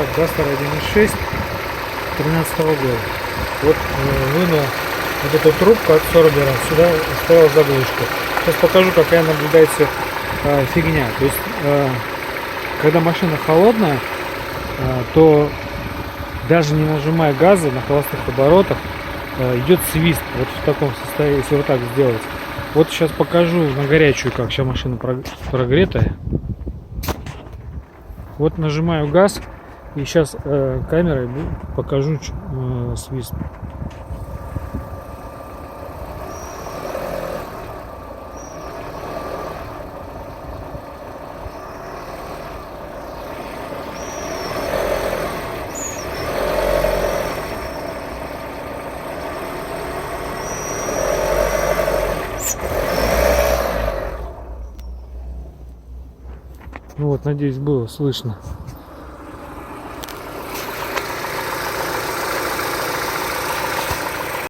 так, Duster 1.6 13 года. Вот вынул вот эту трубку от сорбера, сюда вставил заглушку. Сейчас покажу, какая наблюдается фигня. То есть, когда машина холодная, то даже не нажимая газа на холостых оборотах, идет свист. Вот в таком состоянии, если вот так сделать. Вот сейчас покажу на горячую, как сейчас машина прогретая. Вот нажимаю газ, и сейчас камерой покажу свист. Ну вот, надеюсь, было слышно.